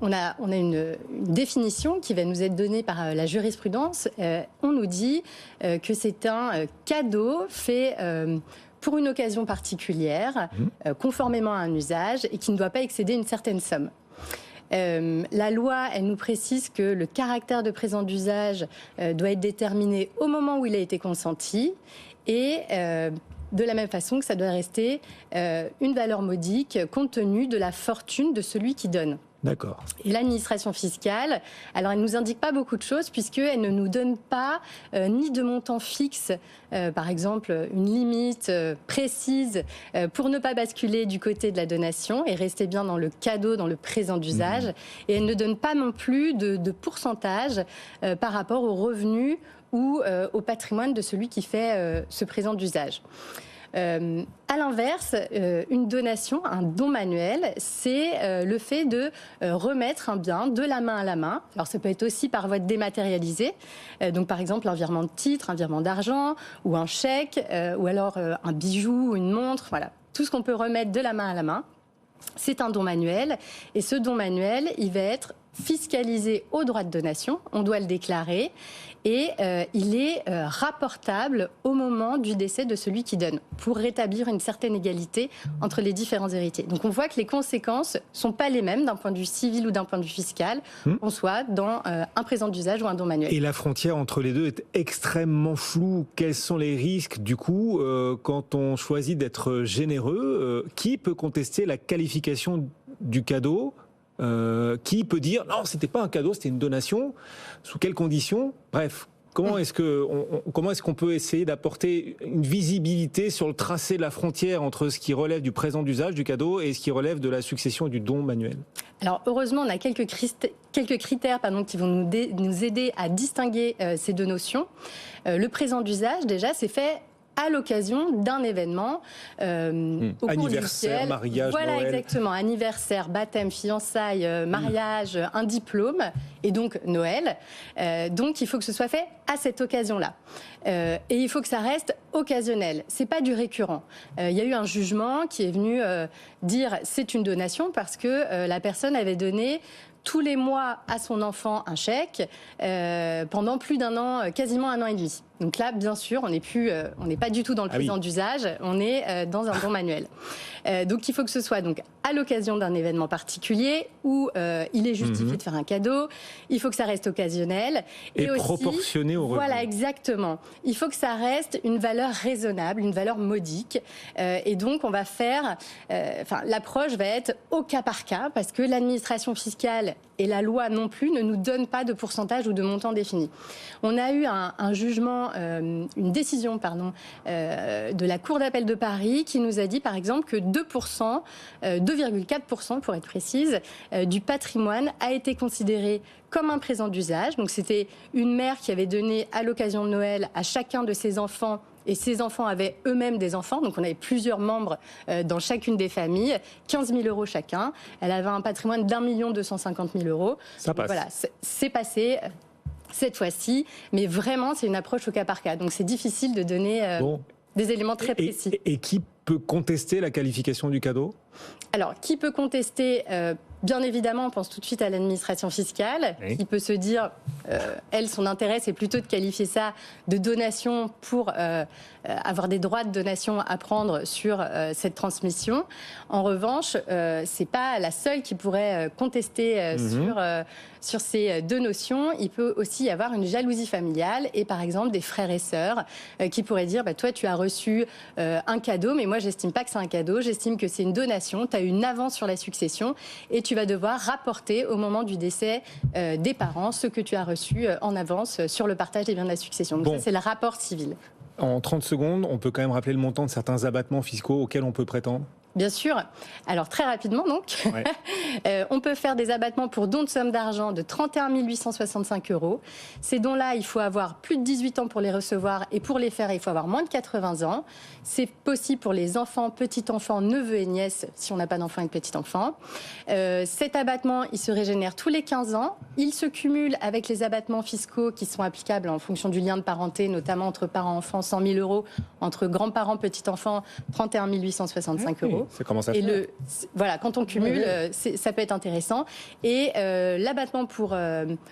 On a une définition qui va nous être donnée par la jurisprudence. On nous dit que c'est un cadeau fait pour une occasion particulière, conformément à un usage, et qui ne doit pas excéder une certaine somme. La loi, elle nous précise que le caractère de présent d'usage doit être déterminé au moment où il a été consenti et de la même façon que ça doit rester une valeur modique compte tenu de la fortune de celui qui donne. D'accord. Et l'administration fiscale, alors elle ne nous indique pas beaucoup de choses puisqu'elle ne nous donne pas ni de montant fixe, par exemple une limite précise pour ne pas basculer du côté de la donation et rester bien dans le cadeau, dans le présent d'usage. Et elle ne donne pas non plus de pourcentage par rapport aux revenus ou au patrimoine de celui qui fait ce présent d'usage. À l'inverse, une donation, un don manuel, c'est le fait de remettre un bien de la main à la main. Alors ça peut être aussi par voie dématérialisée, donc par exemple un virement de titre, un virement d'argent ou un chèque, ou alors un bijou, une montre, voilà. Tout ce qu'on peut remettre de la main à la main, c'est un don manuel. Et ce don manuel, il va être fiscalisé au droit de donation, on doit le déclarer, et il est rapportable au moment du décès de celui qui donne, pour rétablir une certaine égalité entre les différents héritiers. Donc on voit que les conséquences ne sont pas les mêmes d'un point de vue civil ou d'un point de vue fiscal, qu'on soit dans un présent d'usage ou un don manuel. Et la frontière entre les deux est extrêmement floue. Quels sont les risques du coup quand on choisit d'être généreux? Qui peut contester la qualification du cadeau? Qui peut dire non, c'était pas un cadeau, c'était une donation? Sous quelles conditions? Bref, comment est-ce qu'on peut essayer d'apporter une visibilité sur le tracé de la frontière entre ce qui relève du présent d'usage du cadeau et ce qui relève de la succession et du don manuel? Alors heureusement, on a quelques critères qui vont nous aider à distinguer ces deux notions. Le présent d'usage, déjà, c'est fait à l'occasion d'un événement au anniversaire, cours mariage, voilà, Noël. Exactement, anniversaire, baptême, fiançailles, mariage, un diplôme et donc Noël. Donc il faut que ce soit fait à cette occasion-là. Et il faut que ça reste occasionnel. C'est pas du récurrent. Il y a eu un jugement qui est venu dire c'est une donation parce que la personne avait donné tous les mois à son enfant un chèque pendant plus d'un an, quasiment un an et demi. Donc là, bien sûr, on n'est pas du tout dans le présent d'usage, on est dans un don manuel. Donc il faut que ce soit donc à l'occasion d'un événement particulier où il est justifié de faire un cadeau. Il faut que ça reste occasionnel et aussi, proportionné au revenu. Voilà, exactement. Il faut que ça reste une valeur raisonnable, une valeur modique. Et donc on va faire, l'approche va être au cas par cas parce que l'administration fiscale et la loi non plus ne nous donnent pas de pourcentage ou de montant défini. On a eu un jugement, une décision de la Cour d'appel de Paris qui nous a dit par exemple que 2%, 2,4% pour être précise, du patrimoine a été considéré comme un présent d'usage. Donc c'était une mère qui avait donné à l'occasion de Noël à chacun de ses enfants. Et ses enfants avaient eux-mêmes des enfants, donc on avait plusieurs membres dans chacune des familles, 15 000 euros chacun. Elle avait un patrimoine d'1 250 000 euros. Ça passe. Voilà, c'est passé cette fois-ci, mais vraiment c'est une approche au cas par cas. Donc c'est difficile de donner des éléments très précis. Et qui peut contester la qualification du cadeau? Alors, qui peut contester Bien évidemment, on pense tout de suite à l'administration fiscale, qui peut se dire, elle, son intérêt, c'est plutôt de qualifier ça de donation pour avoir des droits de donation à prendre sur cette transmission. En revanche, c'est pas la seule qui pourrait contester sur ces deux notions. Il peut aussi y avoir une jalousie familiale et par exemple des frères et sœurs qui pourraient dire, toi, tu as reçu un cadeau, mais moi, j'estime pas que c'est un cadeau, j'estime que c'est une donation, tu as une avance sur la succession et tu vas devoir rapporter au moment du décès des parents ce que tu as reçu en avance sur le partage des biens de la succession. Donc ça, c'est le rapport civil. En 30 secondes, on peut quand même rappeler le montant de certains abattements fiscaux auxquels on peut prétendre? Bien sûr. Alors, très rapidement, donc, on peut faire des abattements pour dons de somme d'argent de 31 865 €. Ces dons-là, il faut avoir plus de 18 ans pour les recevoir et pour les faire, il faut avoir moins de 80 ans. C'est possible pour les enfants, petits-enfants, neveux et nièces, si on n'a pas d'enfants et de petits-enfants. Cet abattement, il se régénère tous les 15 ans. Il se cumule avec les abattements fiscaux qui sont applicables en fonction du lien de parenté, notamment entre parents-enfants, 100 000 €, entre grands-parents, petits-enfants, 31 865 €. euros. Ça commence à Et faire. voilà, quand on cumule, ça peut être intéressant. Et l'abattement pour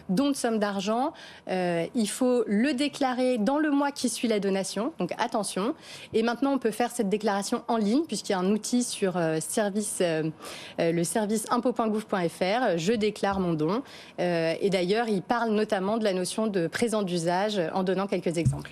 don de somme d'argent, il faut le déclarer dans le mois qui suit la donation. Donc attention. Et maintenant, on peut faire cette déclaration en ligne, puisqu'il y a un outil sur le service impôts.gouv.fr. Je déclare mon don. Et d'ailleurs, il parle notamment de la notion de présent d'usage en donnant quelques exemples.